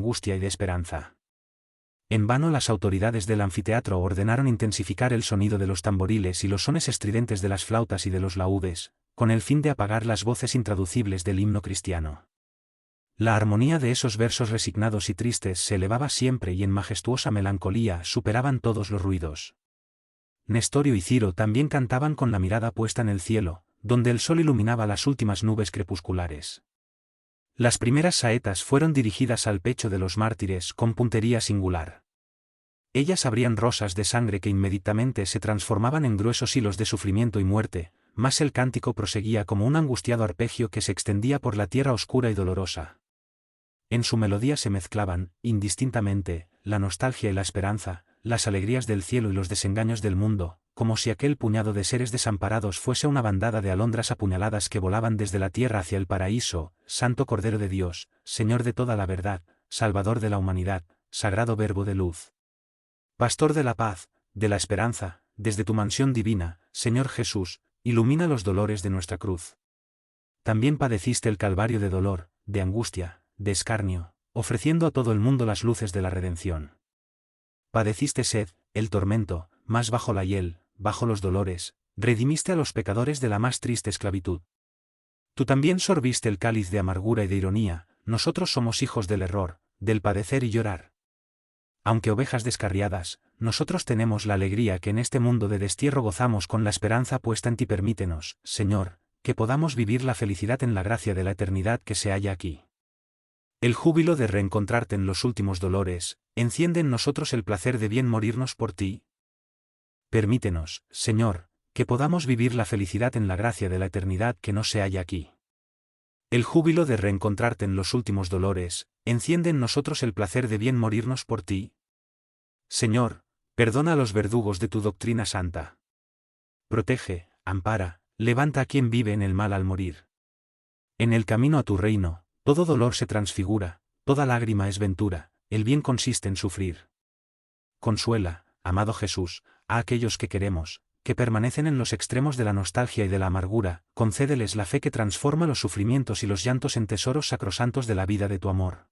angustia y de esperanza. En vano las autoridades del anfiteatro ordenaron intensificar el sonido de los tamboriles y los sones estridentes de las flautas y de los laúdes, con el fin de apagar las voces intraducibles del himno cristiano. La armonía de esos versos resignados y tristes se elevaba siempre y en majestuosa melancolía superaban todos los ruidos. Nestorio y Ciro también cantaban con la mirada puesta en el cielo, donde el sol iluminaba las últimas nubes crepusculares. Las primeras saetas fueron dirigidas al pecho de los mártires con puntería singular. Ellas abrían rosas de sangre que inmediatamente se transformaban en gruesos hilos de sufrimiento y muerte, mas el cántico proseguía como un angustiado arpegio que se extendía por la tierra oscura y dolorosa. En su melodía se mezclaban, indistintamente, la nostalgia y la esperanza, las alegrías del cielo y los desengaños del mundo, como si aquel puñado de seres desamparados fuese una bandada de alondras apuñaladas que volaban desde la tierra hacia el paraíso. Santo Cordero de Dios, Señor de toda la verdad, Salvador de la humanidad, Sagrado Verbo de luz. Pastor de la paz, de la esperanza, desde tu mansión divina, Señor Jesús, ilumina los dolores de nuestra cruz. También padeciste el calvario de dolor, de angustia, de escarnio, ofreciendo a todo el mundo las luces de la redención. Padeciste sed, el tormento, mas bajo la hiel, bajo los dolores, redimiste a los pecadores de la más triste esclavitud. Tú también sorbiste el cáliz de amargura y de ironía, nosotros somos hijos del error, del padecer y llorar. Aunque ovejas descarriadas, nosotros tenemos la alegría que en este mundo de destierro gozamos con la esperanza puesta en ti. Permítenos, Señor, que podamos vivir la felicidad en la gracia de la eternidad que se halla aquí. El júbilo de reencontrarte en los últimos dolores, enciende en nosotros el placer de bien morirnos por ti. Permítenos, Señor, que podamos vivir la felicidad en la gracia de la eternidad que no se halla aquí. El júbilo de reencontrarte en los últimos dolores, enciende en nosotros el placer de bien morirnos por ti. Señor, perdona a los verdugos de tu doctrina santa. Protege, ampara, levanta a quien vive en el mal al morir. En el camino a tu reino, todo dolor se transfigura, toda lágrima es ventura, el bien consiste en sufrir. Consuela, amado Jesús, a aquellos que queremos, que permanecen en los extremos de la nostalgia y de la amargura, concédeles la fe que transforma los sufrimientos y los llantos en tesoros sacrosantos de la vida de tu amor.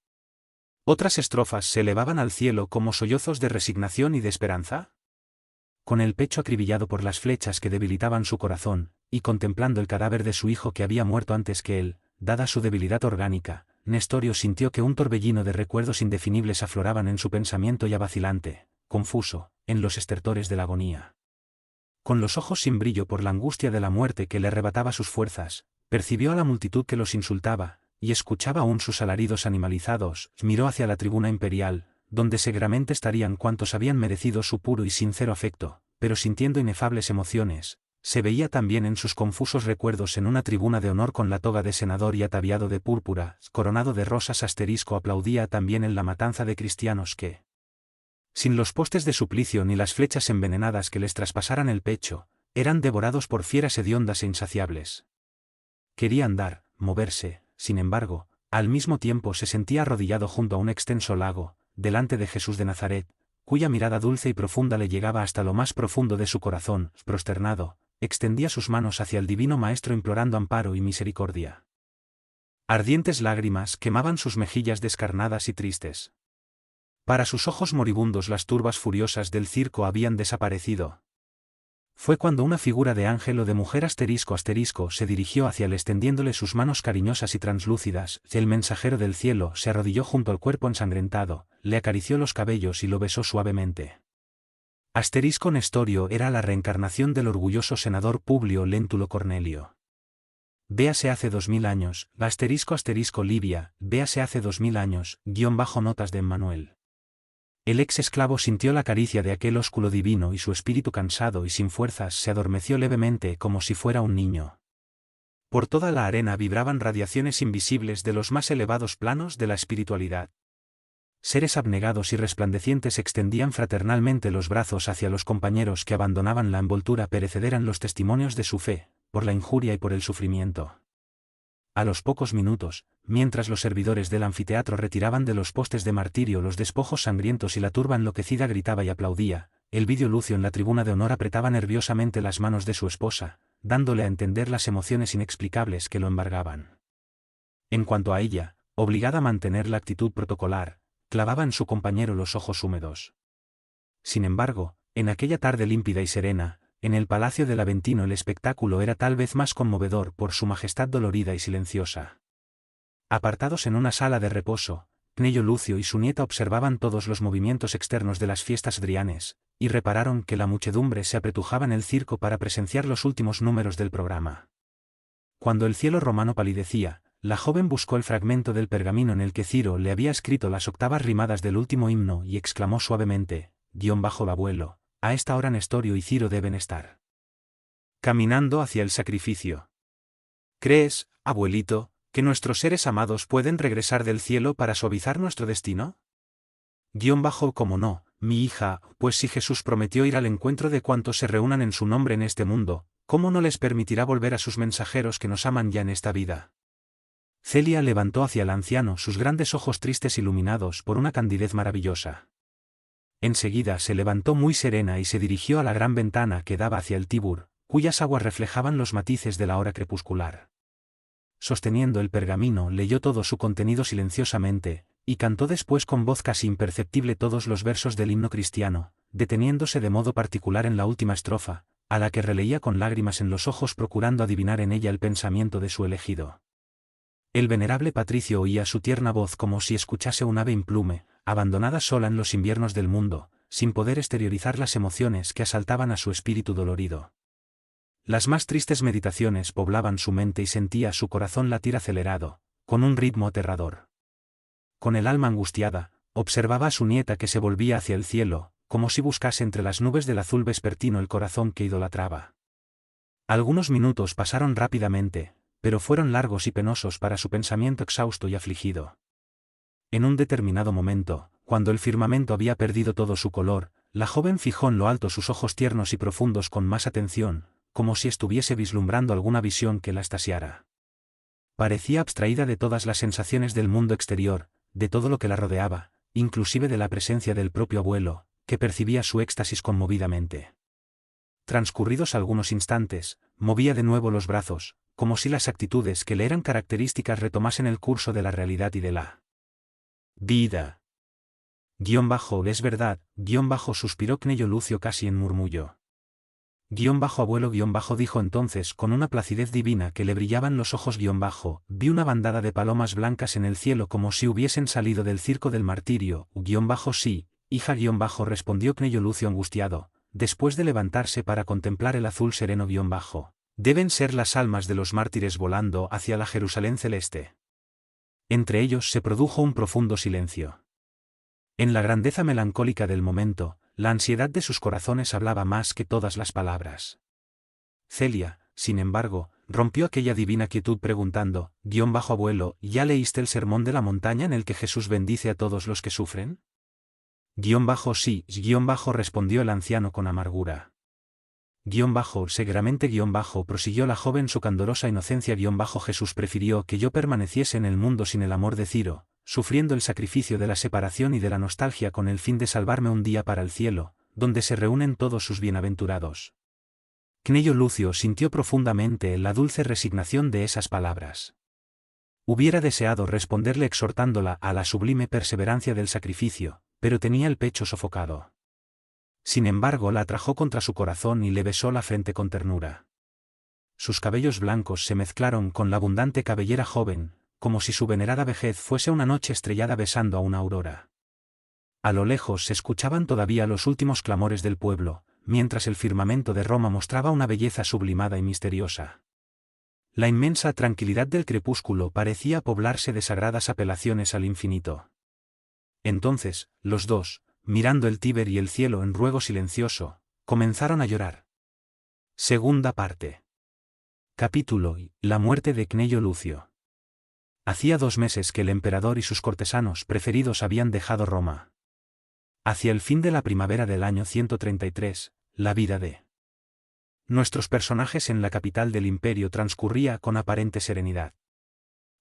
Otras estrofas se elevaban al cielo como sollozos de resignación y de esperanza. Con el pecho acribillado por las flechas que debilitaban su corazón, y contemplando el cadáver de su hijo que había muerto antes que él, dada su debilidad orgánica, Nestorio sintió que un torbellino de recuerdos indefinibles afloraban en su pensamiento ya vacilante, confuso, en los estertores de la agonía. Con los ojos sin brillo por la angustia de la muerte que le arrebataba sus fuerzas, percibió a la multitud que los insultaba, y escuchaba aún sus alaridos animalizados. Miró hacia la tribuna imperial, donde seguramente estarían cuantos habían merecido su puro y sincero afecto, pero sintiendo inefables emociones. Se veía también en sus confusos recuerdos en una tribuna de honor con la toga de senador y ataviado de púrpura, coronado de rosas. Aplaudía también en la matanza de cristianos que, sin los postes de suplicio ni las flechas envenenadas que les traspasaran el pecho, eran devorados por fieras hediondas e insaciables. Quería andar, moverse, sin embargo, al mismo tiempo se sentía arrodillado junto a un extenso lago, delante de Jesús de Nazaret, cuya mirada dulce y profunda le llegaba hasta lo más profundo de su corazón. Prosternado, extendía sus manos hacia el divino Maestro implorando amparo y misericordia. Ardientes lágrimas quemaban sus mejillas descarnadas y tristes. Para sus ojos moribundos las turbas furiosas del circo habían desaparecido. Fue cuando una figura de ángel o de mujer se dirigió hacia él extendiéndole sus manos cariñosas y translúcidas. El mensajero del cielo se arrodilló junto al cuerpo ensangrentado, le acarició los cabellos y lo besó suavemente. Nestorio era la reencarnación del orgulloso senador Publio Léntulo Cornelio. Véase hace 2000 años, Livia, véase hace 2000 años, _notas de Emmanuel. El ex esclavo sintió la caricia de aquel ósculo divino y su espíritu cansado y sin fuerzas se adormeció levemente como si fuera un niño. Por toda la arena vibraban radiaciones invisibles de los más elevados planos de la espiritualidad. Seres abnegados y resplandecientes extendían fraternalmente los brazos hacia los compañeros que abandonaban la envoltura perecedera en los testimonios de su fe, por la injuria y por el sufrimiento. A los pocos minutos, mientras los servidores del anfiteatro retiraban de los postes de martirio los despojos sangrientos y la turba enloquecida gritaba y aplaudía, Elvidio Lucio en la tribuna de honor apretaba nerviosamente las manos de su esposa, dándole a entender las emociones inexplicables que lo embargaban. En cuanto a ella, obligada a mantener la actitud protocolar, clavaba en su compañero los ojos húmedos. Sin embargo, en aquella tarde límpida y serena, en el palacio del Aventino el espectáculo era tal vez más conmovedor por su majestad dolorida y silenciosa. Apartados en una sala de reposo, Cnello Lucio y su nieta observaban todos los movimientos externos de las fiestas drianes, y repararon que la muchedumbre se apretujaba en el circo para presenciar los últimos números del programa. Cuando el cielo romano palidecía, la joven buscó el fragmento del pergamino en el que Ciro le había escrito las octavas rimadas del último himno y exclamó suavemente, _abuelo, a esta hora Nestorio y Ciro deben estar caminando hacia el sacrificio. ¿Crees, abuelito, que nuestros seres amados pueden regresar del cielo para suavizar nuestro destino? Como no, mi hija, pues si Jesús prometió ir al encuentro de cuantos se reúnan en su nombre en este mundo, ¿cómo no les permitirá volver a sus mensajeros que nos aman ya en esta vida? Celia levantó hacia el anciano sus grandes ojos tristes iluminados por una candidez maravillosa. Enseguida se levantó muy serena y se dirigió a la gran ventana que daba hacia el Tíber, cuyas aguas reflejaban los matices de la hora crepuscular. Sosteniendo el pergamino leyó todo su contenido silenciosamente, y cantó después con voz casi imperceptible todos los versos del himno cristiano, deteniéndose de modo particular en la última estrofa, a la que releía con lágrimas en los ojos procurando adivinar en ella el pensamiento de su elegido. El venerable patricio oía su tierna voz como si escuchase un ave implume, abandonada sola en los inviernos del mundo, sin poder exteriorizar las emociones que asaltaban a su espíritu dolorido. Las más tristes meditaciones poblaban su mente y sentía su corazón latir acelerado, con un ritmo aterrador. Con el alma angustiada, observaba a su nieta que se volvía hacia el cielo, como si buscase entre las nubes del azul vespertino el corazón que idolatraba. Algunos minutos pasaron rápidamente, pero fueron largos y penosos para su pensamiento exhausto y afligido. En un determinado momento, cuando el firmamento había perdido todo su color, la joven fijó en lo alto sus ojos tiernos y profundos con más atención, como si estuviese vislumbrando alguna visión que la extasiara. Parecía abstraída de todas las sensaciones del mundo exterior, de todo lo que la rodeaba, inclusive de la presencia del propio abuelo, que percibía su éxtasis conmovidamente. Transcurridos algunos instantes, movía de nuevo los brazos, como si las actitudes que le eran características retomasen el curso de la realidad y de la vida. Es verdad, suspiró Cnello Lucio casi en murmullo. Abuelo dijo entonces con una placidez divina que le brillaban los ojos vi una bandada de palomas blancas en el cielo como si hubiesen salido del circo del martirio, sí, hija respondió Cnello Lucio angustiado, después de levantarse para contemplar el azul sereno deben ser las almas de los mártires volando hacia la Jerusalén celeste. Entre ellos se produjo un profundo silencio. En la grandeza melancólica del momento, la ansiedad de sus corazones hablaba más que todas las palabras. Celia, sin embargo, rompió aquella divina quietud preguntando, abuelo, ¿ya leíste el sermón de la montaña en el que Jesús bendice a todos los que sufren? Sí, respondió el anciano con amargura. Seguramente prosiguió la joven su candorosa inocencia Jesús prefirió que yo permaneciese en el mundo sin el amor de Ciro, sufriendo el sacrificio de la separación y de la nostalgia con el fin de salvarme un día para el cielo, donde se reúnen todos sus bienaventurados. Cnello Lucio sintió profundamente la dulce resignación de esas palabras. Hubiera deseado responderle exhortándola a la sublime perseverancia del sacrificio, pero tenía el pecho sofocado. Sin embargo la atrajo contra su corazón y le besó la frente con ternura. Sus cabellos blancos se mezclaron con la abundante cabellera joven, como si su venerada vejez fuese una noche estrellada besando a una aurora. A lo lejos se escuchaban todavía los últimos clamores del pueblo, mientras el firmamento de Roma mostraba una belleza sublimada y misteriosa. La inmensa tranquilidad del crepúsculo parecía poblarse de sagradas apelaciones al infinito. Entonces, los dos, mirando el Tíber y el cielo en ruego silencioso, comenzaron a llorar. Segunda parte. Capítulo y la muerte de Cnello Lucio. Hacía 2 meses que el emperador y sus cortesanos preferidos habían dejado Roma. Hacia el fin de la primavera del año 133, la vida de nuestros personajes en la capital del imperio transcurría con aparente serenidad.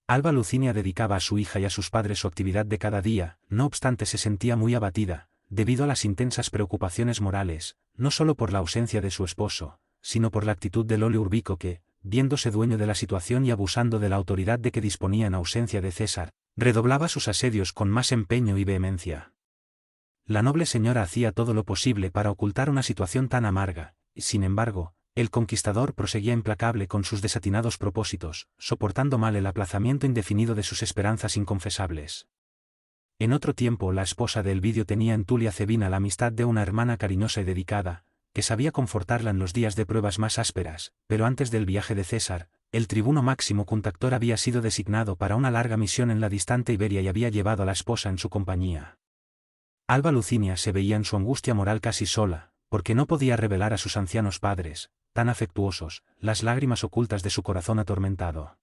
Alba Lucinia dedicaba a su hija y a sus padres su actividad de cada día, no obstante se sentía muy abatida, debido a las intensas preocupaciones morales, no solo por la ausencia de su esposo, sino por la actitud de Lolio Urbico que, viéndose dueño de la situación y abusando de la autoridad de que disponía en ausencia de César, Redoblaba sus asedios con más empeño y vehemencia. La noble señora hacía todo lo posible para ocultar una situación tan amarga, y sin embargo, el conquistador proseguía implacable con sus desatinados propósitos, soportando mal el aplazamiento indefinido de sus esperanzas inconfesables. En otro tiempo la esposa de Elvidio tenía en Tulia Cevina la amistad de una hermana cariñosa y dedicada, que sabía confortarla en los días de pruebas más ásperas, pero antes del viaje de César, el tribuno máximo Cuntactor había sido designado para una larga misión en la distante Iberia y había llevado a la esposa en su compañía. Alba Lucinia se veía en su angustia moral casi sola, porque no podía revelar a sus ancianos padres, tan afectuosos, las lágrimas ocultas de su corazón atormentado.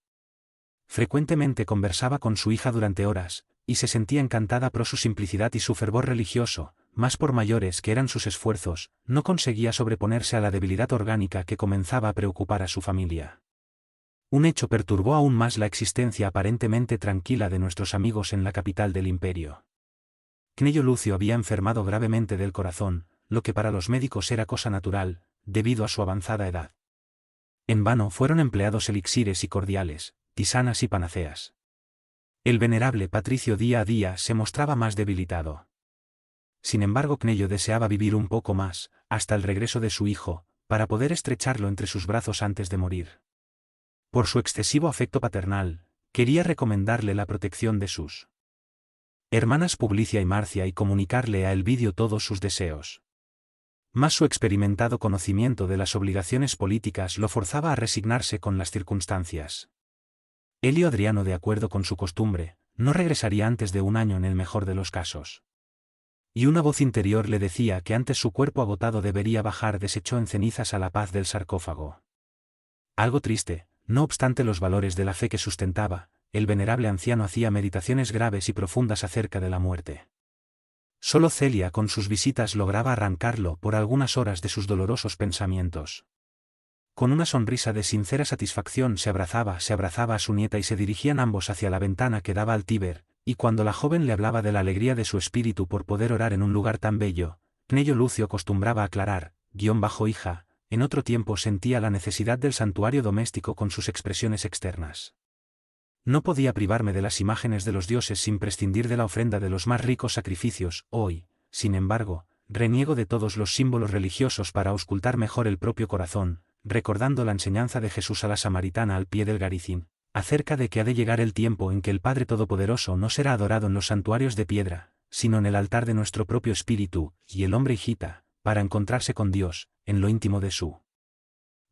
Frecuentemente conversaba con su hija durante horas, y se sentía encantada por su simplicidad y su fervor religioso, más por mayores que eran sus esfuerzos, no conseguía sobreponerse a la debilidad orgánica que comenzaba a preocupar a su familia. Un hecho perturbó aún más la existencia aparentemente tranquila de nuestros amigos en la capital del imperio. Cnello Lucio había enfermado gravemente del corazón, lo que para los médicos era cosa natural, debido a su avanzada edad. En vano fueron empleados elixires y cordiales, tisanas y panaceas. El venerable patricio día a día se mostraba más debilitado. Sin embargo, Cnello deseaba vivir un poco más, hasta el regreso de su hijo, para poder estrecharlo entre sus brazos antes de morir. Por su excesivo afecto paternal, quería recomendarle la protección de sus hermanas Publicia y Marcia y comunicarle a Elvidio todos sus deseos. Mas su experimentado conocimiento de las obligaciones políticas lo forzaba a resignarse con las circunstancias. Elio Adriano, de acuerdo con su costumbre, no regresaría antes de un año en el mejor de los casos. Y una voz interior le decía que antes su cuerpo agotado debería bajar deshecho en cenizas a la paz del sarcófago. Algo triste, no obstante los valores de la fe que sustentaba, el venerable anciano hacía meditaciones graves y profundas acerca de la muerte. Solo Celia con sus visitas lograba arrancarlo por algunas horas de sus dolorosos pensamientos. Con una sonrisa de sincera satisfacción se abrazaba a su nieta y se dirigían ambos hacia la ventana que daba al Tíber, y cuando la joven le hablaba de la alegría de su espíritu por poder orar en un lugar tan bello, Cnello Lucio acostumbraba aclarar, hija, en otro tiempo sentía la necesidad del santuario doméstico con sus expresiones externas. No podía privarme de las imágenes de los dioses sin prescindir de la ofrenda de los más ricos sacrificios. Hoy, sin embargo, reniego de todos los símbolos religiosos para auscultar mejor el propio corazón, recordando la enseñanza de Jesús a la samaritana al pie del Garicín, acerca de que ha de llegar el tiempo en que el Padre Todopoderoso no será adorado en los santuarios de piedra, sino en el altar de nuestro propio espíritu, y el hombre hijita, para encontrarse con Dios, en lo íntimo de su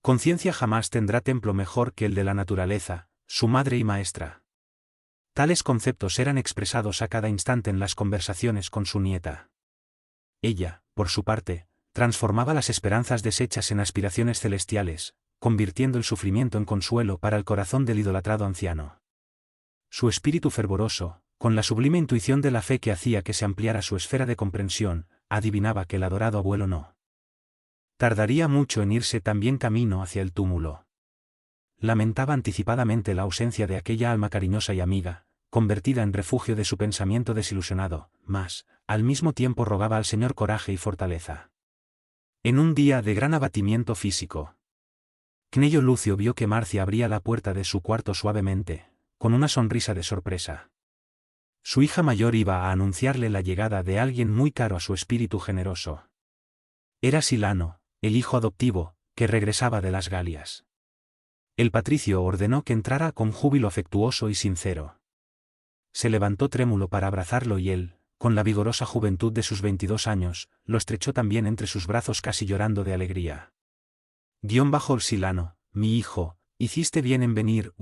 conciencia jamás tendrá templo mejor que el de la naturaleza, su madre y maestra. Tales conceptos eran expresados a cada instante en las conversaciones con su nieta. Ella, por su parte, transformaba las esperanzas deshechas en aspiraciones celestiales, convirtiendo el sufrimiento en consuelo para el corazón del idolatrado anciano. Su espíritu fervoroso, con la sublime intuición de la fe que hacía que se ampliara su esfera de comprensión, adivinaba que el adorado abuelo no tardaría mucho en irse también camino hacia el túmulo. Lamentaba anticipadamente la ausencia de aquella alma cariñosa y amiga, convertida en refugio de su pensamiento desilusionado, mas, al mismo tiempo rogaba al Señor coraje y fortaleza. En un día de gran abatimiento físico, Cnello Lucio vio que Marcia abría la puerta de su cuarto suavemente, con una sonrisa de sorpresa. Su hija mayor iba a anunciarle la llegada de alguien muy caro a su espíritu generoso. Era Silano, el hijo adoptivo, que regresaba de las Galias. El patricio ordenó que entrara con júbilo afectuoso y sincero. Se levantó trémulo para abrazarlo y él, con la vigorosa juventud de sus 22 años, lo estrechó también entre sus brazos casi llorando de alegría. Silano, mi hijo, hiciste bien en venir,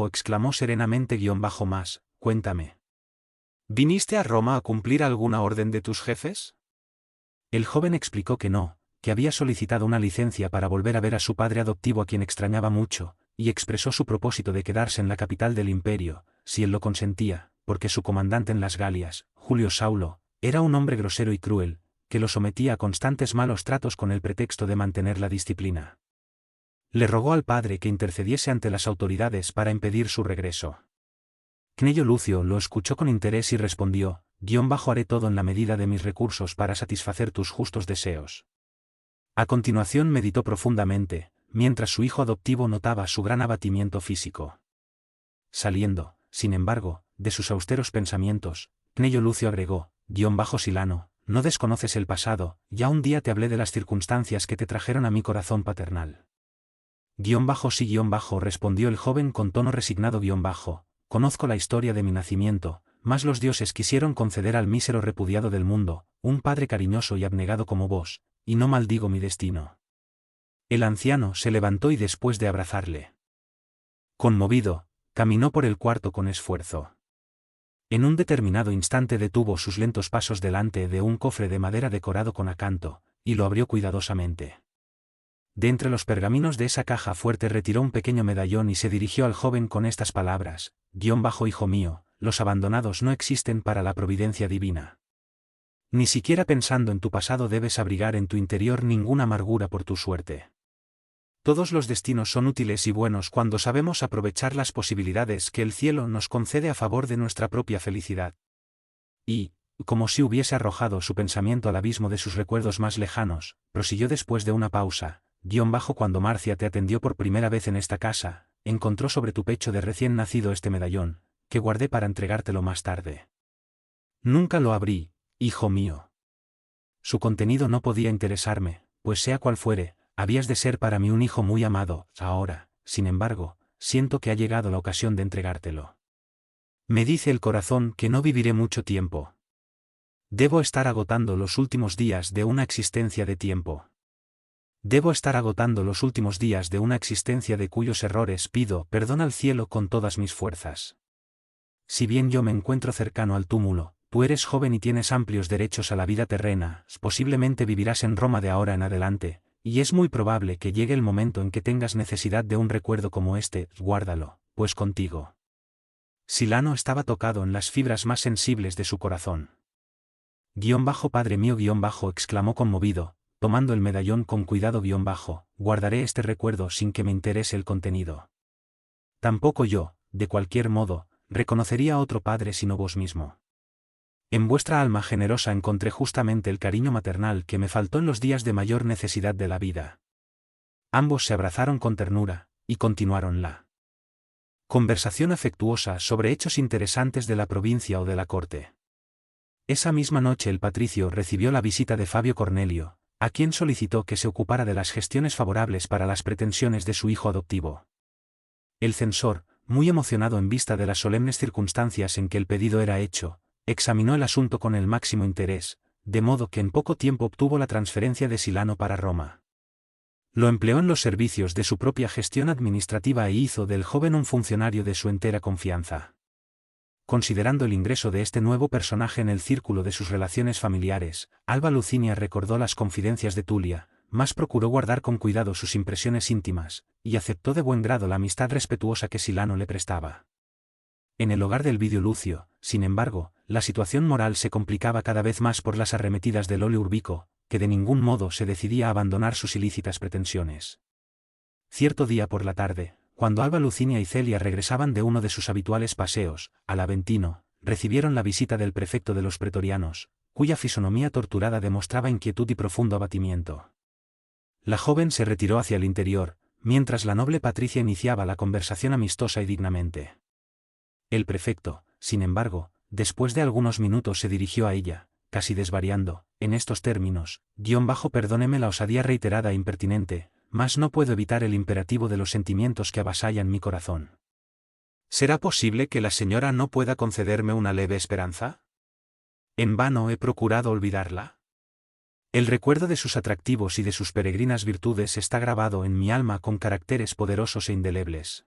exclamó serenamente más, cuéntame. ¿Viniste a Roma a cumplir alguna orden de tus jefes? El joven explicó que no, que había solicitado una licencia para volver a ver a su padre adoptivo a quien extrañaba mucho, y expresó su propósito de quedarse en la capital del imperio, si él lo consentía, porque su comandante en las Galias, Julio Saulo, era un hombre grosero y cruel, que lo sometía a constantes malos tratos con el pretexto de mantener la disciplina. Le rogó al padre que intercediese ante las autoridades para impedir su regreso. Cnello Lucio lo escuchó con interés y respondió, haré todo en la medida de mis recursos para satisfacer tus justos deseos. A continuación meditó profundamente, mientras su hijo adoptivo notaba su gran abatimiento físico. Saliendo, sin embargo, de sus austeros pensamientos, Cnello Lucio agregó, Silano, no desconoces el pasado, ya un día te hablé de las circunstancias que te trajeron a mi corazón paternal. Sí, respondió el joven con tono resignado, conozco la historia de mi nacimiento, mas los dioses quisieron conceder al mísero repudiado del mundo, un padre cariñoso y abnegado como vos, y no maldigo mi destino. El anciano se levantó y después de abrazarle, conmovido, caminó por el cuarto con esfuerzo. En un determinado instante detuvo sus lentos pasos delante de un cofre de madera decorado con acanto, y lo abrió cuidadosamente. De entre los pergaminos de esa caja fuerte retiró un pequeño medallón y se dirigió al joven con estas palabras, hijo mío, los abandonados no existen para la providencia divina. Ni siquiera pensando en tu pasado debes abrigar en tu interior ninguna amargura por tu suerte. Todos los destinos son útiles y buenos cuando sabemos aprovechar las posibilidades que el cielo nos concede a favor de nuestra propia felicidad. Y, como si hubiese arrojado su pensamiento al abismo de sus recuerdos más lejanos, prosiguió después de una pausa, cuando Marcia te atendió por primera vez en esta casa, encontró sobre tu pecho de recién nacido este medallón, que guardé para entregártelo más tarde. Nunca lo abrí, hijo mío. Su contenido no podía interesarme, pues sea cual fuere, habías de ser para mí un hijo muy amado. Ahora, sin embargo, siento que ha llegado la ocasión de entregártelo. Me dice el corazón que no viviré mucho tiempo. Debo estar agotando los últimos días de una existencia de tiempo. Debo estar agotando los últimos días de una existencia de cuyos errores pido perdón al cielo con todas mis fuerzas. Si bien yo me encuentro cercano al túmulo, tú eres joven y tienes amplios derechos a la vida terrena, posiblemente vivirás en Roma de ahora en adelante, y es muy probable que llegue el momento en que tengas necesidad de un recuerdo como este, guárdalo, pues contigo. Silano estaba tocado en las fibras más sensibles de su corazón. Padre mío, exclamó conmovido, tomando el medallón con cuidado, guardaré este recuerdo sin que me interese el contenido. Tampoco yo, de cualquier modo, reconocería a otro padre sino vos mismo. En vuestra alma generosa encontré justamente el cariño maternal que me faltó en los días de mayor necesidad de la vida. Ambos se abrazaron con ternura, y continuaron la conversación afectuosa sobre hechos interesantes de la provincia o de la corte. Esa misma noche el patricio recibió la visita de Fabio Cornelio, a quien solicitó que se ocupara de las gestiones favorables para las pretensiones de su hijo adoptivo. El censor, muy emocionado en vista de las solemnes circunstancias en que el pedido era hecho, examinó el asunto con el máximo interés, de modo que en poco tiempo obtuvo la transferencia de Silano para Roma. Lo empleó en los servicios de su propia gestión administrativa e hizo del joven un funcionario de su entera confianza. Considerando el ingreso de este nuevo personaje en el círculo de sus relaciones familiares, Alba Lucinia recordó las confidencias de Tulia, mas procuró guardar con cuidado sus impresiones íntimas, y aceptó de buen grado la amistad respetuosa que Silano le prestaba. En el hogar del Vidio Lucio, sin embargo, la situación moral se complicaba cada vez más por las arremetidas de Lolio Urbico, que de ningún modo se decidía a abandonar sus ilícitas pretensiones. Cierto día por la tarde, cuando Alba Lucinia y Celia regresaban de uno de sus habituales paseos, al Aventino, recibieron la visita del prefecto de los pretorianos, cuya fisonomía torturada demostraba inquietud y profundo abatimiento. La joven se retiró hacia el interior, mientras la noble Patricia iniciaba la conversación amistosa y dignamente. El prefecto, sin embargo, después de algunos minutos se dirigió a ella, casi desvariando, en estos términos, perdóneme la osadía reiterada e impertinente, mas no puedo evitar el imperativo de los sentimientos que avasallan mi corazón. ¿Será posible que la señora no pueda concederme una leve esperanza? En vano he procurado olvidarla. El recuerdo de sus atractivos y de sus peregrinas virtudes está grabado en mi alma con caracteres poderosos e indelebles.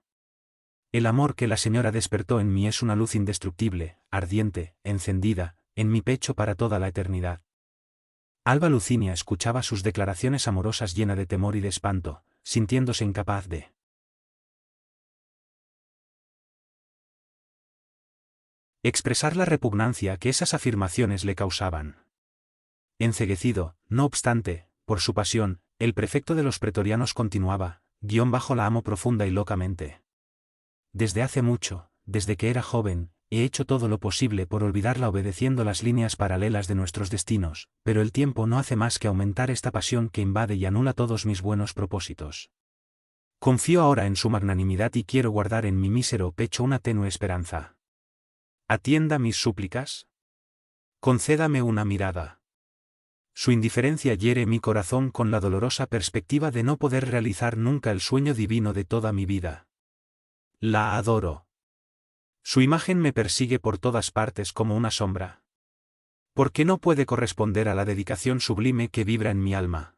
El amor que la señora despertó en mí es una luz indestructible, ardiente, encendida, en mi pecho para toda la eternidad. Alba Lucinia escuchaba sus declaraciones amorosas llena de temor y de espanto, sintiéndose incapaz de expresar la repugnancia que esas afirmaciones le causaban. Enceguecido, no obstante, por su pasión, el prefecto de los pretorianos continuaba, la amo profunda y locamente. Desde hace mucho, desde que era joven, he hecho todo lo posible por olvidarla obedeciendo las líneas paralelas de nuestros destinos, pero el tiempo no hace más que aumentar esta pasión que invade y anula todos mis buenos propósitos. Confío ahora en su magnanimidad y quiero guardar en mi mísero pecho una tenue esperanza. ¿Atienda mis súplicas? Concédame una mirada. Su indiferencia hiere mi corazón con la dolorosa perspectiva de no poder realizar nunca el sueño divino de toda mi vida. La adoro. Su imagen me persigue por todas partes como una sombra. ¿Por qué no puede corresponder a la dedicación sublime que vibra en mi alma?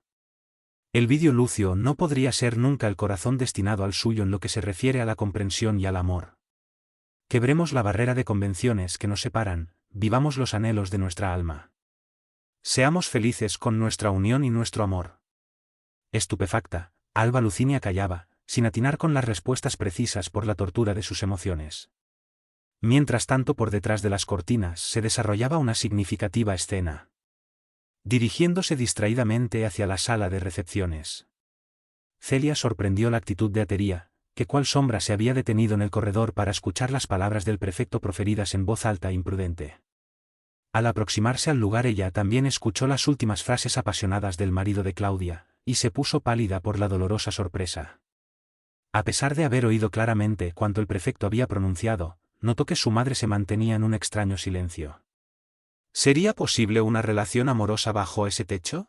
El Vidio Lucio no podría ser nunca el corazón destinado al suyo en lo que se refiere a la comprensión y al amor. Quebremos la barrera de convenciones que nos separan, vivamos los anhelos de nuestra alma. Seamos felices con nuestra unión y nuestro amor. Estupefacta, Alba Lucinia callaba, sin atinar con las respuestas precisas por la tortura de sus emociones. Mientras tanto, por detrás de las cortinas se desarrollaba una significativa escena. Dirigiéndose distraídamente hacia la sala de recepciones, Celia sorprendió la actitud de Atería, que cual sombra se había detenido en el corredor para escuchar las palabras del prefecto proferidas en voz alta e imprudente. Al aproximarse al lugar, ella también escuchó las últimas frases apasionadas del marido de Claudia, y se puso pálida por la dolorosa sorpresa. A pesar de haber oído claramente cuanto el prefecto había pronunciado, notó que su madre se mantenía en un extraño silencio. ¿Sería posible una relación amorosa bajo ese techo?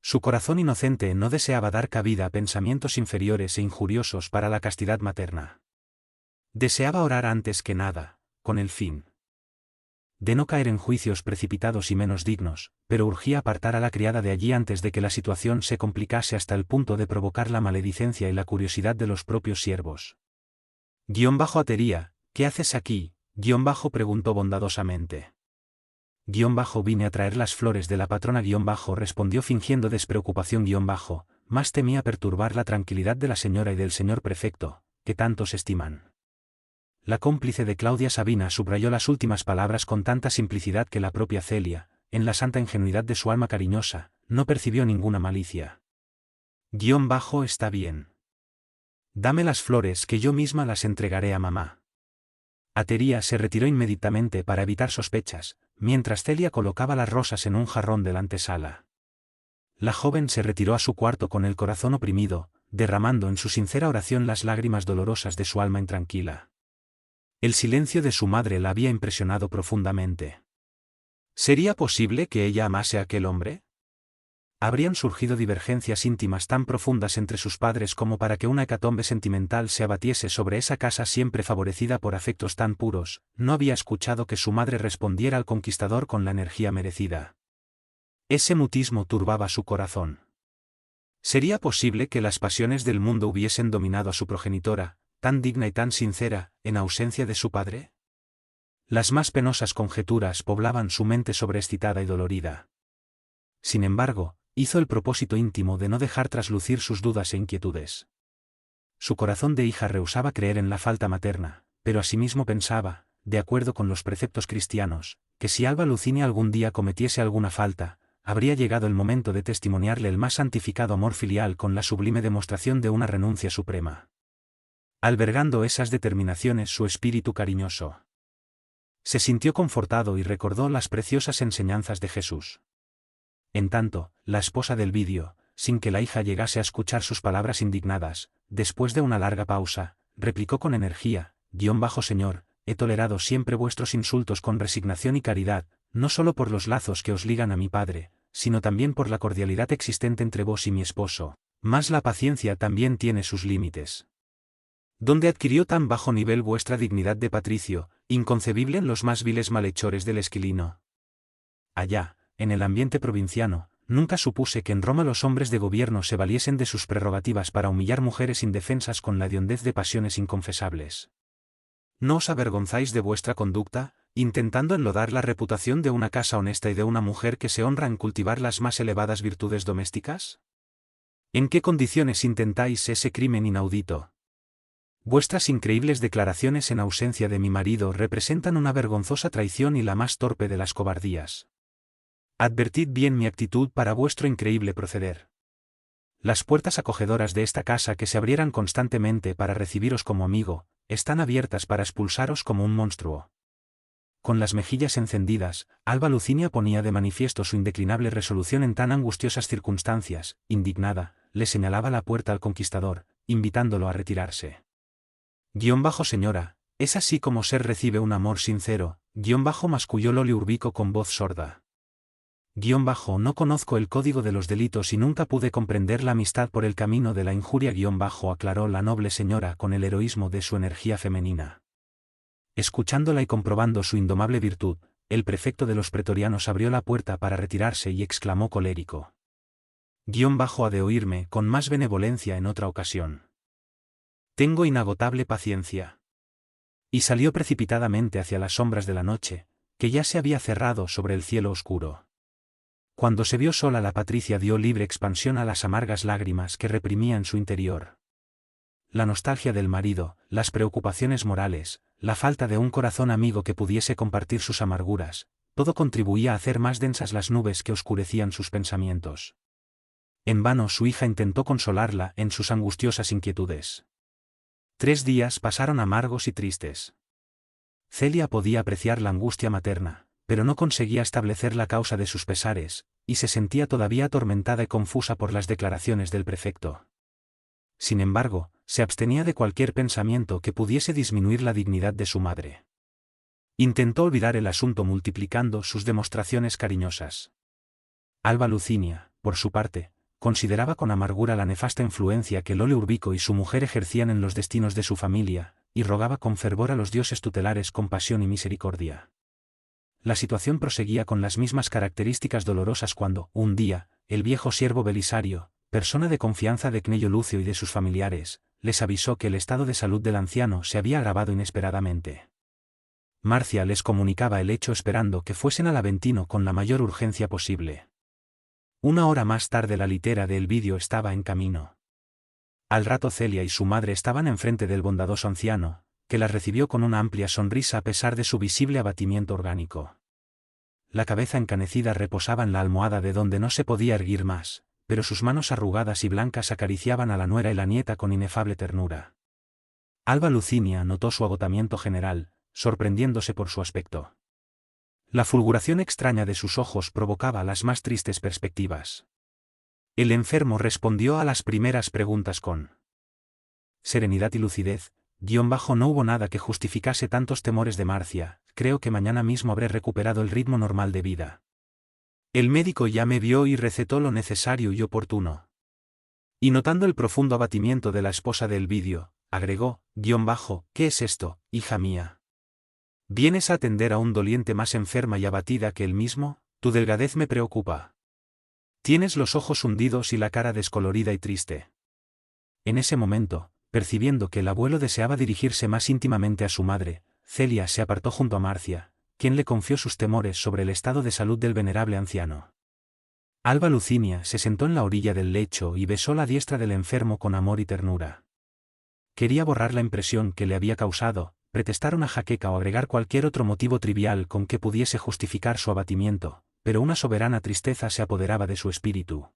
Su corazón inocente no deseaba dar cabida a pensamientos inferiores e injuriosos para la castidad materna. Deseaba orar antes que nada, con el fin de no caer en juicios precipitados y menos dignos, pero urgía apartar a la criada de allí antes de que la situación se complicase hasta el punto de provocar la maledicencia y la curiosidad de los propios siervos. Atería, ¿qué haces aquí? Preguntó bondadosamente. Vine a traer las flores de la patrona respondió fingiendo despreocupación más temía perturbar la tranquilidad de la señora y del señor prefecto, que tanto se estiman. La cómplice de Claudia Sabina subrayó las últimas palabras con tanta simplicidad que la propia Celia, en la santa ingenuidad de su alma cariñosa, no percibió ninguna malicia. Está bien. Dame las flores que yo misma las entregaré a mamá. Atería se retiró inmediatamente para evitar sospechas, mientras Celia colocaba las rosas en un jarrón de la antesala. La joven se retiró a su cuarto con el corazón oprimido, derramando en su sincera oración las lágrimas dolorosas de su alma intranquila. El silencio de su madre la había impresionado profundamente. ¿Sería posible que ella amase a aquel hombre? Habrían surgido divergencias íntimas tan profundas entre sus padres como para que una hecatombe sentimental se abatiese sobre esa casa siempre favorecida por afectos tan puros. No había escuchado que su madre respondiera al conquistador con la energía merecida. Ese mutismo turbaba su corazón. ¿Sería posible que las pasiones del mundo hubiesen dominado a su progenitora, tan digna y tan sincera, en ausencia de su padre? Las más penosas conjeturas poblaban su mente sobreexcitada y dolorida. Sin embargo, hizo el propósito íntimo de no dejar traslucir sus dudas e inquietudes. Su corazón de hija rehusaba creer en la falta materna, pero asimismo pensaba, de acuerdo con los preceptos cristianos, que si Alba Lucinia algún día cometiese alguna falta, habría llegado el momento de testimoniarle el más santificado amor filial con la sublime demostración de una renuncia suprema. Albergando esas determinaciones su espíritu cariñoso se sintió confortado y recordó las preciosas enseñanzas de Jesús. En tanto, la esposa del Vidio, sin que la hija llegase a escuchar sus palabras indignadas, después de una larga pausa, replicó con energía: Señor, he tolerado siempre vuestros insultos con resignación y caridad, no solo por los lazos que os ligan a mi padre, sino también por la cordialidad existente entre vos y mi esposo, mas la paciencia también tiene sus límites. ¿Dónde adquirió tan bajo nivel vuestra dignidad de patricio, inconcebible en los más viles malhechores del Esquilino? Allá, en el ambiente provinciano, nunca supuse que en Roma los hombres de gobierno se valiesen de sus prerrogativas para humillar mujeres indefensas con la hediondez de pasiones inconfesables. ¿No os avergonzáis de vuestra conducta, intentando enlodar la reputación de una casa honesta y de una mujer que se honra en cultivar las más elevadas virtudes domésticas? ¿En qué condiciones intentáis ese crimen inaudito? Vuestras increíbles declaraciones en ausencia de mi marido representan una vergonzosa traición y la más torpe de las cobardías. Advertid bien mi actitud para vuestro increíble proceder. Las puertas acogedoras de esta casa que se abrieran constantemente para recibiros como amigo, están abiertas para expulsaros como un monstruo. Con las mejillas encendidas, Alba Lucinia ponía de manifiesto su indeclinable resolución en tan angustiosas circunstancias. Indignada, le señalaba la puerta al conquistador, invitándolo a retirarse. Señora, Es así como ser recibe un amor sincero, masculló Loli Urbico con voz sorda. No conozco el código de los delitos y nunca pude comprender la amistad por el camino de la injuria aclaró la noble señora con el heroísmo de su energía femenina. Escuchándola y comprobando su indomable virtud, el prefecto de los pretorianos abrió la puerta para retirarse y exclamó colérico. Ha de oírme con más benevolencia en otra ocasión. Tengo inagotable paciencia. Y salió precipitadamente hacia las sombras de la noche, que ya se había cerrado sobre el cielo oscuro. Cuando se vio sola, la Patricia dio libre expansión a las amargas lágrimas que reprimía en su interior. La nostalgia del marido, las preocupaciones morales, la falta de un corazón amigo que pudiese compartir sus amarguras, todo contribuía a hacer más densas las nubes que oscurecían sus pensamientos. En vano su hija intentó consolarla en sus angustiosas inquietudes. 3 días pasaron amargos y tristes. Celia podía apreciar la angustia materna, pero no conseguía establecer la causa de sus pesares, y se sentía todavía atormentada y confusa por las declaraciones del prefecto. Sin embargo, se abstenía de cualquier pensamiento que pudiese disminuir la dignidad de su madre. Intentó olvidar el asunto multiplicando sus demostraciones cariñosas. Alba Lucinia, por su parte, consideraba con amargura la nefasta influencia que Loli Urbico y su mujer ejercían en los destinos de su familia, y rogaba con fervor a los dioses tutelares compasión y misericordia. La situación proseguía con las mismas características dolorosas cuando, un día, el viejo siervo Belisario, persona de confianza de Cnello Lucio y de sus familiares, les avisó que el estado de salud del anciano se había agravado inesperadamente. Marcia les comunicaba el hecho esperando que fuesen al Aventino con la mayor urgencia posible. 1 hora más tarde la litera de Elvidio estaba en camino. Al rato Celia y su madre estaban enfrente del bondadoso anciano, que las recibió con una amplia sonrisa a pesar de su visible abatimiento orgánico. La cabeza encanecida reposaba en la almohada de donde no se podía erguir más, pero sus manos arrugadas y blancas acariciaban a la nuera y la nieta con inefable ternura. Alba Lucinia notó su agotamiento general, sorprendiéndose por su aspecto. La fulguración extraña de sus ojos provocaba las más tristes perspectivas. El enfermo respondió a las primeras preguntas con serenidad y lucidez. No hubo nada que justificase tantos temores de Marcia, creo que mañana mismo habré recuperado el ritmo normal de vida. El médico ya me vio y recetó lo necesario y oportuno. Y notando el profundo abatimiento de la esposa de Elvidio, agregó, ¿qué es esto, hija mía? ¿Vienes a atender a un doliente más enferma y abatida que él mismo? Tu delgadez me preocupa. Tienes los ojos hundidos y la cara descolorida y triste. En ese momento, percibiendo que el abuelo deseaba dirigirse más íntimamente a su madre, Celia se apartó junto a Marcia, quien le confió sus temores sobre el estado de salud del venerable anciano. Alba Lucinia se sentó en la orilla del lecho y besó la diestra del enfermo con amor y ternura. Quería borrar la impresión que le había causado, pretextar una jaqueca o agregar cualquier otro motivo trivial con que pudiese justificar su abatimiento, pero una soberana tristeza se apoderaba de su espíritu.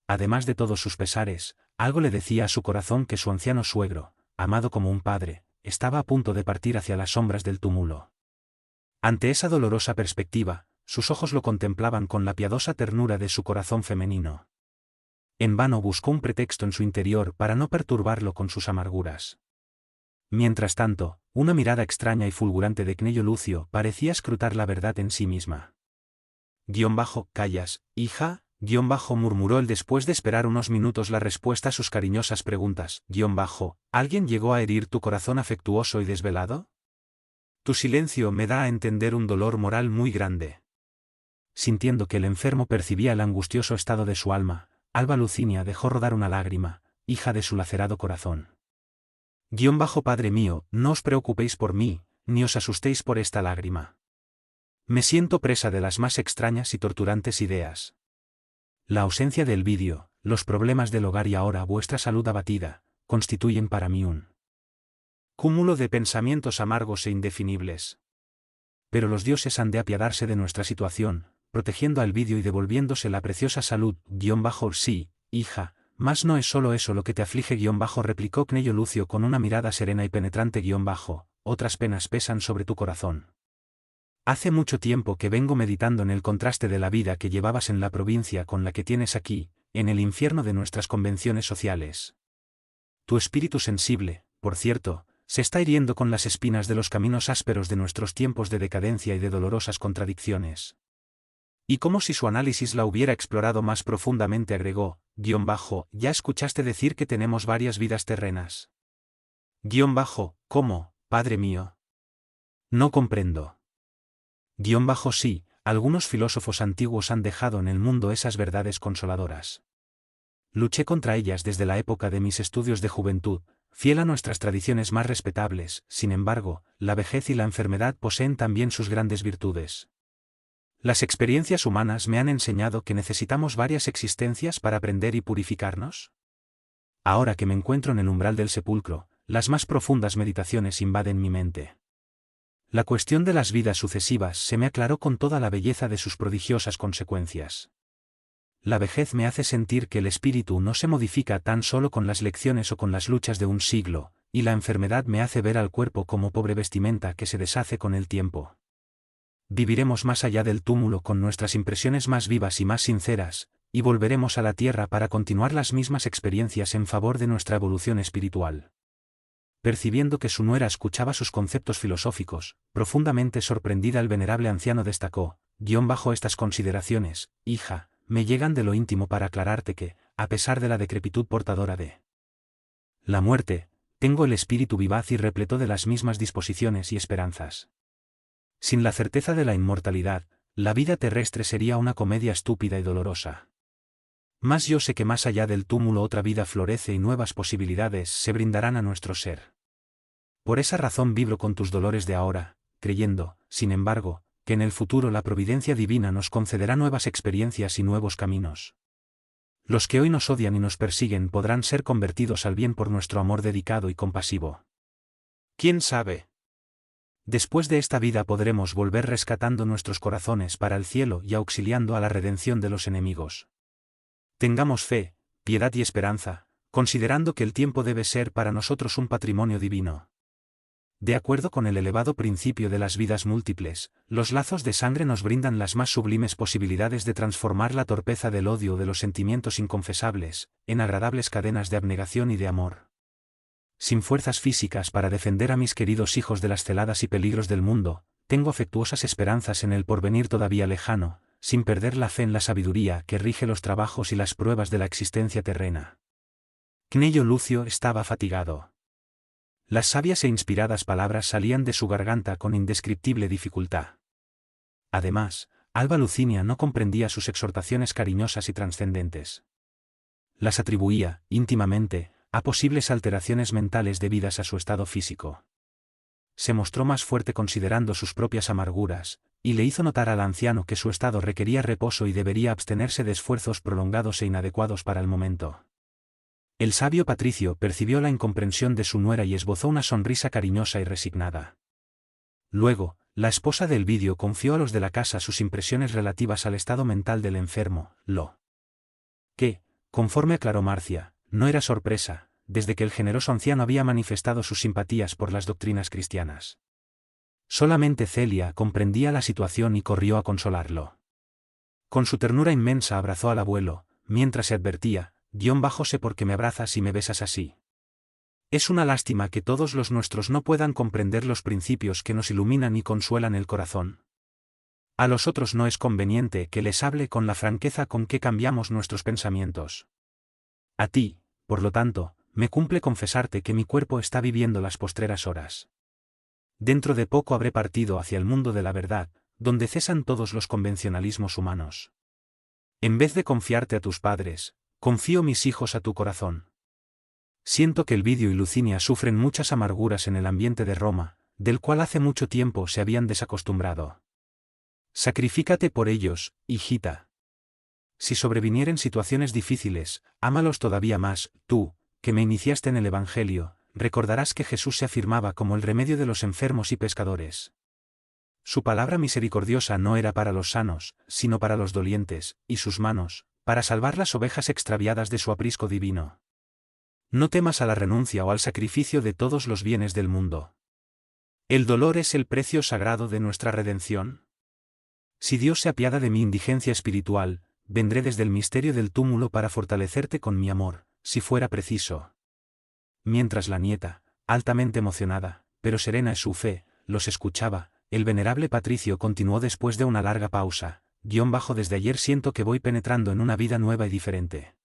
Además de todos sus pesares, algo le decía a su corazón que su anciano suegro, amado como un padre, estaba a punto de partir hacia las sombras del túmulo. Ante esa dolorosa perspectiva, sus ojos lo contemplaban con la piadosa ternura de su corazón femenino. En vano buscó un pretexto en su interior para no perturbarlo con sus amarguras. Mientras tanto, una mirada extraña y fulgurante de Cnello Lucio parecía escrutar la verdad en sí misma. ¿Callas, hija? Murmuró él después de esperar unos minutos la respuesta a sus cariñosas preguntas. ¿Alguien llegó a herir tu corazón afectuoso y desvelado? Tu silencio me da a entender un dolor moral muy grande. Sintiendo que el enfermo percibía el angustioso estado de su alma, Alba Lucinia dejó rodar una lágrima, hija de su lacerado corazón. Padre mío, no os preocupéis por mí, ni os asustéis por esta lágrima. Me siento presa de las más extrañas y torturantes ideas. La ausencia de Elvidio, los problemas del hogar y ahora vuestra salud abatida, constituyen para mí un cúmulo de pensamientos amargos e indefinibles. Pero los dioses han de apiadarse de nuestra situación, protegiendo a Elvidio y devolviéndose la preciosa salud. Sí, hija, mas no es solo eso lo que te aflige. Replicó Cnello Lucio con una mirada serena y penetrante. Otras penas pesan sobre tu corazón. Hace mucho tiempo que vengo meditando en el contraste de la vida que llevabas en la provincia con la que tienes aquí, en el infierno de nuestras convenciones sociales. Tu espíritu sensible, por cierto, se está hiriendo con las espinas de los caminos ásperos de nuestros tiempos de decadencia y de dolorosas contradicciones. Y como si su análisis la hubiera explorado más profundamente agregó, ya escuchaste decir que tenemos varias vidas terrenas. ¿Cómo, padre mío? No comprendo. Sí, algunos filósofos antiguos han dejado en el mundo esas verdades consoladoras. Luché contra ellas desde la época de mis estudios de juventud, fiel a nuestras tradiciones más respetables. Sin embargo, la vejez y la enfermedad poseen también sus grandes virtudes. Las experiencias humanas me han enseñado que necesitamos varias existencias para aprender y purificarnos. Ahora que me encuentro en el umbral del sepulcro, las más profundas meditaciones invaden mi mente. La cuestión de las vidas sucesivas se me aclaró con toda la belleza de sus prodigiosas consecuencias. La vejez me hace sentir que el espíritu no se modifica tan solo con las lecciones o con las luchas de un siglo, y la enfermedad me hace ver al cuerpo como pobre vestimenta que se deshace con el tiempo. Viviremos más allá del túmulo con nuestras impresiones más vivas y más sinceras, y volveremos a la tierra para continuar las mismas experiencias en favor de nuestra evolución espiritual. Percibiendo que su nuera escuchaba sus conceptos filosóficos, profundamente sorprendida el venerable anciano destacó, estas consideraciones, hija, me llegan de lo íntimo para aclararte que, a pesar de la decrepitud portadora de la muerte, tengo el espíritu vivaz y repleto de las mismas disposiciones y esperanzas. Sin la certeza de la inmortalidad, la vida terrestre sería una comedia estúpida y dolorosa. Mas yo sé que más allá del túmulo otra vida florece y nuevas posibilidades se brindarán a nuestro ser. Por esa razón vibro con tus dolores de ahora, creyendo, sin embargo, que en el futuro la providencia divina nos concederá nuevas experiencias y nuevos caminos. Los que hoy nos odian y nos persiguen podrán ser convertidos al bien por nuestro amor dedicado y compasivo. ¿Quién sabe? Después de esta vida podremos volver rescatando nuestros corazones para el cielo y auxiliando a la redención de los enemigos. Tengamos fe, piedad y esperanza, considerando que el tiempo debe ser para nosotros un patrimonio divino. De acuerdo con el elevado principio de las vidas múltiples, los lazos de sangre nos brindan las más sublimes posibilidades de transformar la torpeza del odio o de los sentimientos inconfesables, en agradables cadenas de abnegación y de amor. Sin fuerzas físicas para defender a mis queridos hijos de las celadas y peligros del mundo, tengo afectuosas esperanzas en el porvenir todavía lejano, sin perder la fe en la sabiduría que rige los trabajos y las pruebas de la existencia terrena. Cnello Lucio estaba fatigado. Las sabias e inspiradas palabras salían de su garganta con indescriptible dificultad. Además, Alba Lucinia no comprendía sus exhortaciones cariñosas y trascendentes. Las atribuía, íntimamente, a posibles alteraciones mentales debidas a su estado físico. Se mostró más fuerte considerando sus propias amarguras, y le hizo notar al anciano que su estado requería reposo y debería abstenerse de esfuerzos prolongados e inadecuados para el momento. El sabio Patricio percibió la incomprensión de su nuera y esbozó una sonrisa cariñosa y resignada. Luego, la esposa de Elvidio confió a los de la casa sus impresiones relativas al estado mental del enfermo, lo que, conforme aclaró Marcia, no era sorpresa, desde que el generoso anciano había manifestado sus simpatías por las doctrinas cristianas. Solamente Celia comprendía la situación y corrió a consolarlo. Con su ternura inmensa abrazó al abuelo, mientras se advertía, sé por qué me abrazas y me besas así. Es una lástima que todos los nuestros no puedan comprender los principios que nos iluminan y consuelan el corazón. A los otros no es conveniente que les hable con la franqueza con que cambiamos nuestros pensamientos. A ti, por lo tanto, me cumple confesarte que mi cuerpo está viviendo las postreras horas. Dentro de poco habré partido hacia el mundo de la verdad, donde cesan todos los convencionalismos humanos. En vez de confiarte a tus padres, confío mis hijos a tu corazón. Siento que Elvidio y Lucinia sufren muchas amarguras en el ambiente de Roma, del cual hace mucho tiempo se habían desacostumbrado. Sacrifícate por ellos, hijita. Si sobrevinieren situaciones difíciles, ámalos todavía más. Tú, que me iniciaste en el Evangelio, recordarás que Jesús se afirmaba como el remedio de los enfermos y pescadores. Su palabra misericordiosa no era para los sanos, sino para los dolientes, y sus manos, para salvar las ovejas extraviadas de su aprisco divino. No temas a la renuncia o al sacrificio de todos los bienes del mundo. ¿El dolor es el precio sagrado de nuestra redención? Si Dios se apiada de mi indigencia espiritual, vendré desde el misterio del túmulo para fortalecerte con mi amor, si fuera preciso. Mientras la nieta, altamente emocionada, pero serena en su fe, los escuchaba. El venerable patricio continuó después de una larga pausa. Desde ayer siento que voy penetrando en una vida nueva y diferente.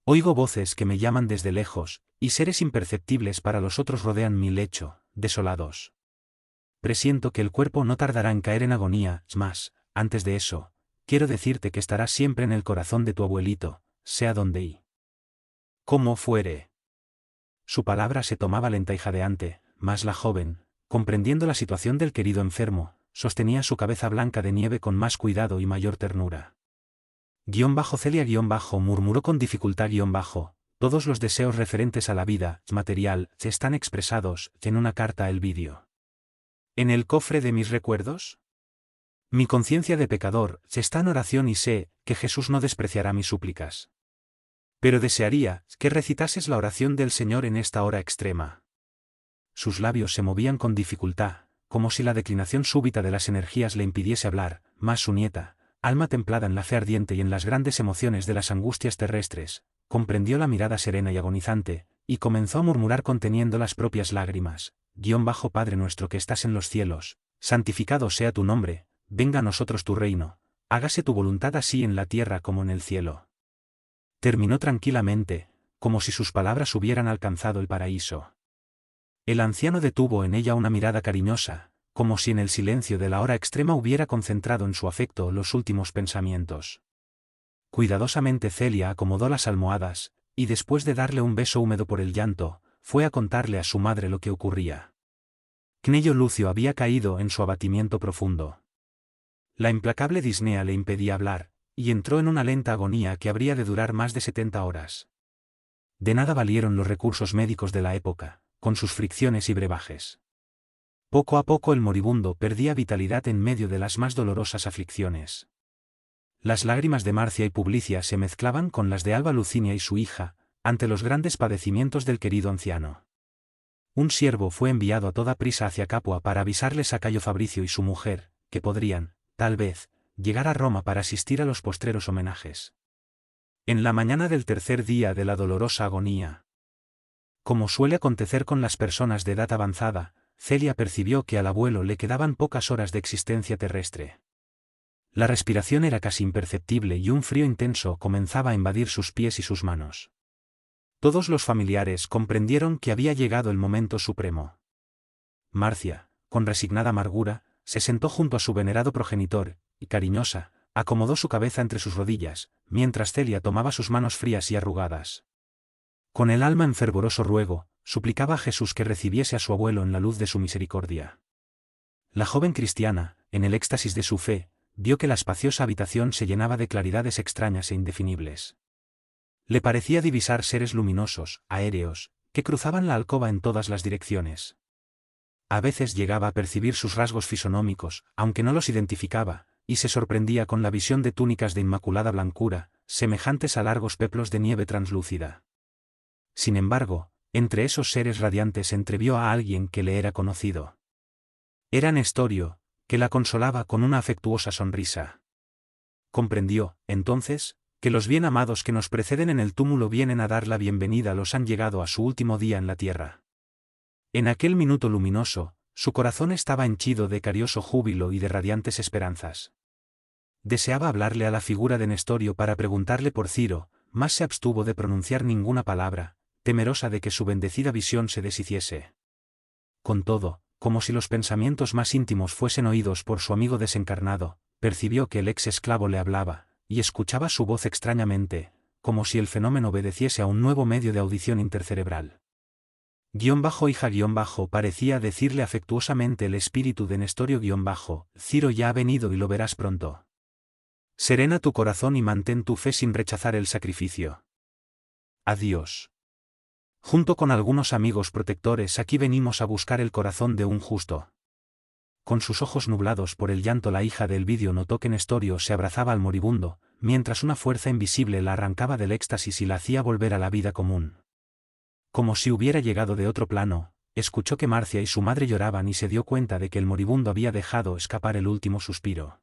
Oigo voces que me llaman desde lejos, y seres imperceptibles para los otros rodean mi lecho, desolados. Presiento que el cuerpo no tardará en caer en agonía, más, antes de eso, quiero decirte que estarás siempre en el corazón de tu abuelito, sea donde y como fuere. Su palabra se tomaba lenta y jadeante, mas la joven, comprendiendo la situación del querido enfermo, sostenía su cabeza blanca de nieve con más cuidado y mayor ternura. Celia murmuró con dificultad todos los deseos referentes a la vida material se están expresados en una carta a Elvidio. ¿En el cofre de mis recuerdos? Mi conciencia de pecador se está en oración y sé que Jesús no despreciará mis súplicas. Pero desearía que recitases la oración del Señor en esta hora extrema. Sus labios se movían con dificultad, como si la declinación súbita de las energías le impidiese hablar, mas su nieta, alma templada en la fe ardiente y en las grandes emociones de las angustias terrestres, comprendió la mirada serena y agonizante, y comenzó a murmurar conteniendo las propias lágrimas. Padre nuestro que estás en los cielos, santificado sea tu nombre, venga a nosotros tu reino, hágase tu voluntad así en la tierra como en el cielo. Terminó tranquilamente, como si sus palabras hubieran alcanzado el paraíso. El anciano detuvo en ella una mirada cariñosa, como si en el silencio de la hora extrema hubiera concentrado en su afecto los últimos pensamientos. Cuidadosamente Celia acomodó las almohadas, y después de darle un beso húmedo por el llanto, fue a contarle a su madre lo que ocurría. Cnello Lucio había caído en su abatimiento profundo. La implacable disnea le impedía hablar, y entró en una lenta agonía que habría de durar más de 70 horas. De nada valieron los recursos médicos de la época, con sus fricciones y brebajes. Poco a poco el moribundo perdía vitalidad en medio de las más dolorosas aflicciones. Las lágrimas de Marcia y Publicia se mezclaban con las de Alba Lucinia y su hija, ante los grandes padecimientos del querido anciano. Un siervo fue enviado a toda prisa hacia Capua para avisarles a Cayo Fabricio y su mujer, que podrían, tal vez, llegar a Roma para asistir a los postreros homenajes. En la mañana del tercer día de la dolorosa agonía, como suele acontecer con las personas de edad avanzada, Celia percibió que al abuelo le quedaban pocas horas de existencia terrestre. La respiración era casi imperceptible y un frío intenso comenzaba a invadir sus pies y sus manos. Todos los familiares comprendieron que había llegado el momento supremo. Marcia, con resignada amargura, se sentó junto a su venerado progenitor, y cariñosa, acomodó su cabeza entre sus rodillas, mientras Celia tomaba sus manos frías y arrugadas. Con el alma en fervoroso ruego, suplicaba a Jesús que recibiese a su abuelo en la luz de su misericordia. La joven cristiana, en el éxtasis de su fe, vio que la espaciosa habitación se llenaba de claridades extrañas e indefinibles. Le parecía divisar seres luminosos, aéreos, que cruzaban la alcoba en todas las direcciones. A veces llegaba a percibir sus rasgos fisonómicos, aunque no los identificaba, y se sorprendía con la visión de túnicas de inmaculada blancura, semejantes a largos peplos de nieve translúcida. Sin embargo, entre esos seres radiantes entrevió a alguien que le era conocido. Era Nestorio, que la consolaba con una afectuosa sonrisa. Comprendió, entonces, que los bien amados que nos preceden en el túmulo vienen a dar la bienvenida a los han llegado a su último día en la tierra. En aquel minuto luminoso, su corazón estaba henchido de carioso júbilo y de radiantes esperanzas. Deseaba hablarle a la figura de Nestorio para preguntarle por Ciro, mas se abstuvo de pronunciar ninguna palabra, temerosa de que su bendecida visión se deshiciese. Con todo, como si los pensamientos más íntimos fuesen oídos por su amigo desencarnado, percibió que el ex esclavo le hablaba, y escuchaba su voz extrañamente, como si el fenómeno obedeciese a un nuevo medio de audición intercerebral. Parecía decirle afectuosamente el espíritu de Nestorio Ciro ya ha venido y lo verás pronto. Serena tu corazón y mantén tu fe sin rechazar el sacrificio. Adiós. Junto con algunos amigos protectores aquí venimos a buscar el corazón de un justo. Con sus ojos nublados por el llanto la hija de Elvidio notó que Nestorio se abrazaba al moribundo, mientras una fuerza invisible la arrancaba del éxtasis y la hacía volver a la vida común. Como si hubiera llegado de otro plano, escuchó que Marcia y su madre lloraban y se dio cuenta de que el moribundo había dejado escapar el último suspiro.